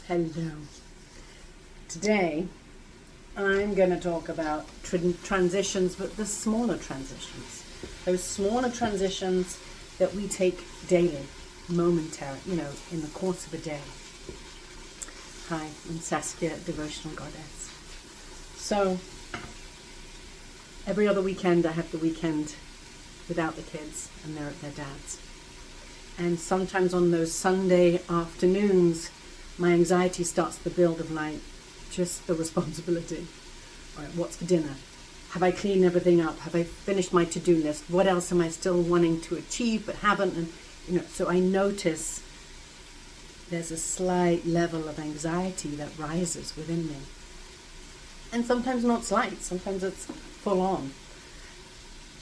Hello. Today I'm going to talk about transitions, but the smaller transitions. Those smaller transitions that we take daily, momentary, in the course of a day. Hi, I'm Saskia, Devotional Goddess. So, every other weekend I have the weekend without the kids and they're at their dad's. And sometimes on those Sunday afternoons, my anxiety starts to build of just the responsibility. All right, what's for dinner? Have I cleaned everything up? Have I finished my to-do list? What else am I still wanting to achieve but haven't? And so I notice there's a slight level of anxiety that rises within me. And sometimes not slight, sometimes it's full on.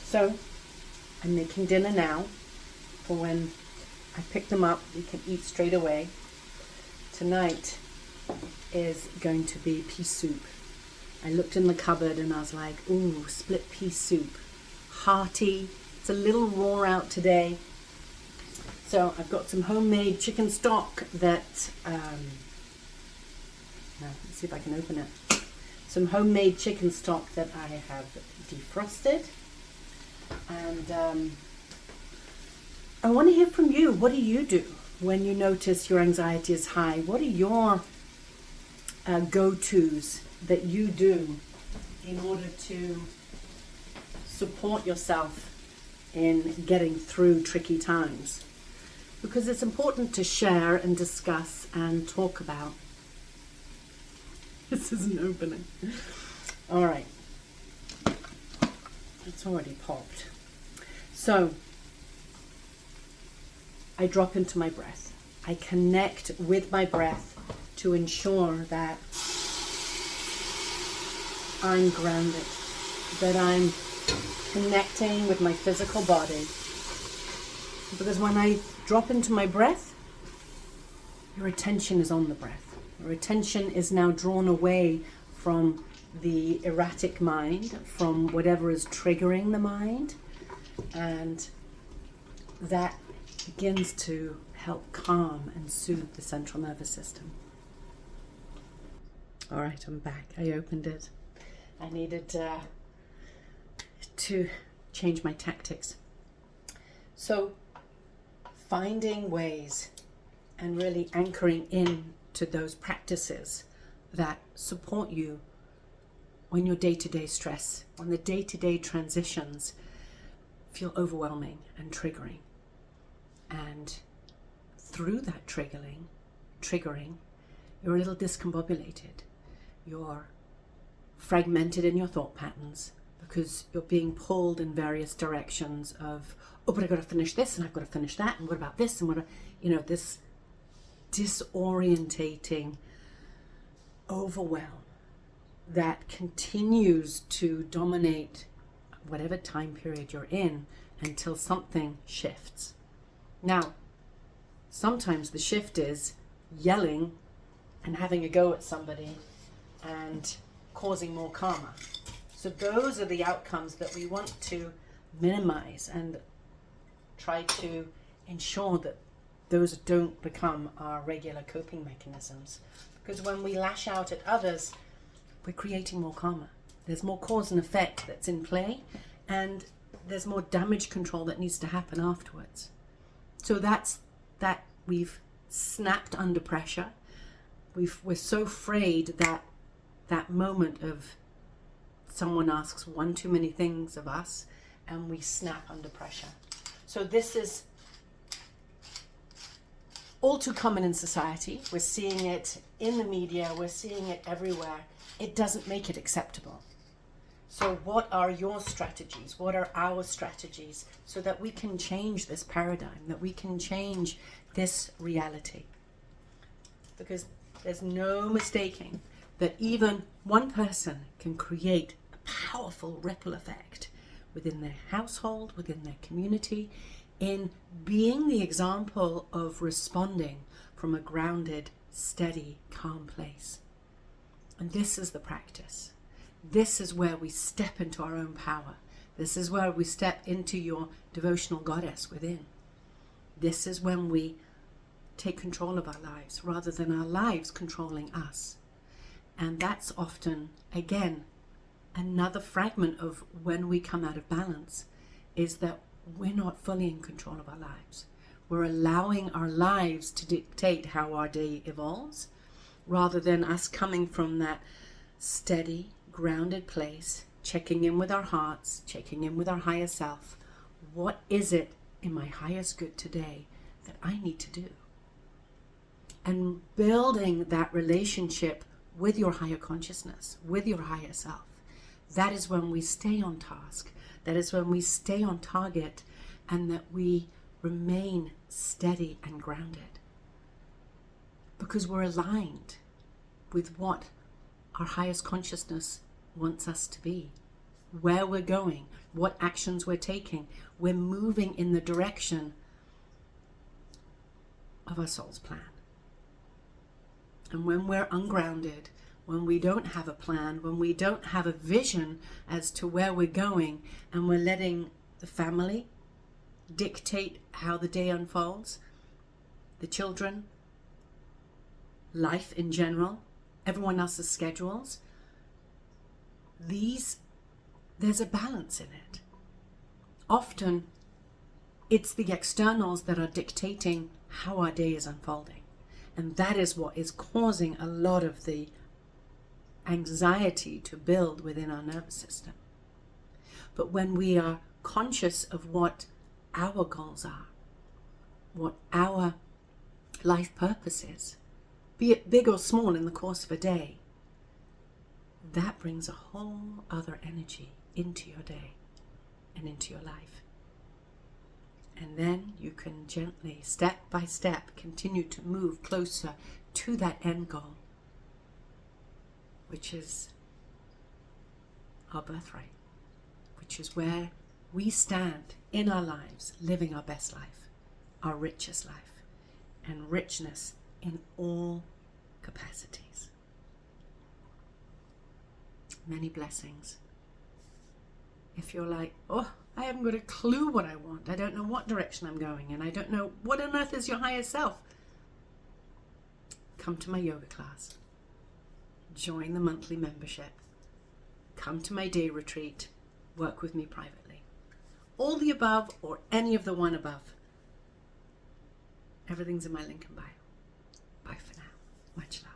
So I'm making dinner now for when I pick them up, we can eat straight away. Tonight is going to be pea soup. I looked in the cupboard and I was like, ooh, split pea soup. Hearty. It's a little raw out today. So I've got some homemade chicken stock that, let's see if I can open it. Some homemade chicken stock that I have defrosted. And I want to hear from you. What do you do when you notice your anxiety is high? What are your go-tos that you do in order to support yourself in getting through tricky times? Because it's important to share and discuss and talk about. This isn't opening. All right. It's already popped. So, I drop into my breath. I connect with my breath to ensure that I'm grounded, that I'm connecting with my physical body. Because when I drop into my breath, your attention is on the breath. Your attention is now drawn away from the erratic mind, from whatever is triggering the mind, and that begins to help calm and soothe the central nervous system. All right, I'm back. I opened it. I needed to change my tactics. So finding ways and really anchoring in to those practices that support you when your day-to-day stress, when the day-to-day transitions feel overwhelming and triggering. And through that triggering, you're a little discombobulated. You're fragmented in your thought patterns because you're being pulled in various directions of, oh, but I've got to finish this and I've got to finish that. And what about this? And this disorientating overwhelm that continues to dominate whatever time period you're in until something shifts. Now, sometimes the shift is yelling and having a go at somebody and causing more karma. So those are the outcomes that we want to minimize and try to ensure that those don't become our regular coping mechanisms. Because when we lash out at others, we're creating more karma. There's more cause and effect that's in play, and there's more damage control that needs to happen afterwards. So that's that we've snapped under pressure. We're so afraid that that moment of someone asks one too many things of us and we snap under pressure. So this is all too common in society. We're seeing it in the media. We're seeing it everywhere. It doesn't make it acceptable. So what are your strategies? What are our strategies so that we can change this paradigm, that we can change this reality? Because there's no mistaking that even one person can create a powerful ripple effect within their household, within their community, in being the example of responding from a grounded, steady, calm place. And this is the practice. This is where we step into our own power. This is where we step into your devotional goddess within. This is when we take control of our lives rather than our lives controlling us. And that's often, again, another fragment of when we come out of balance, is that we're not fully in control of our lives. We're allowing our lives to dictate how our day evolves, rather than us coming from that steady, grounded place, checking in with our hearts, checking in with our higher self. What is it in my highest good today that I need to do? And building that relationship with your higher consciousness, with your higher self. That is when we stay on task. That is when we stay on target, and that we remain steady and grounded. Because we're aligned with what our highest consciousness wants us to be, where we're going, what actions we're taking. We're moving in the direction of our soul's plan. And when we're ungrounded, when we don't have a plan, when we don't have a vision as to where we're going, and we're letting the family dictate how the day unfolds, the children, life in general, everyone else's schedules, there's a balance in it. Often it's the externals that are dictating how our day is unfolding. And that is what is causing a lot of the anxiety to build within our nervous system. But when we are conscious of what our goals are, what our life purpose is, be it big or small in the course of a day, that brings a whole other energy into your day and into your life. And then you can gently, step by step, continue to move closer to that end goal, which is our birthright, which is where we stand in our lives, living our best life, our richest life, and richness in all capacities. Many blessings. If you're like, oh, I haven't got a clue what I want, I don't know what direction I'm going in, I don't know what on earth is your higher self, come to my yoga class. Join the monthly membership. Come to my day retreat. Work with me privately. All the above or any of the one above. Everything's in my link in bio. Bye for now. Much love.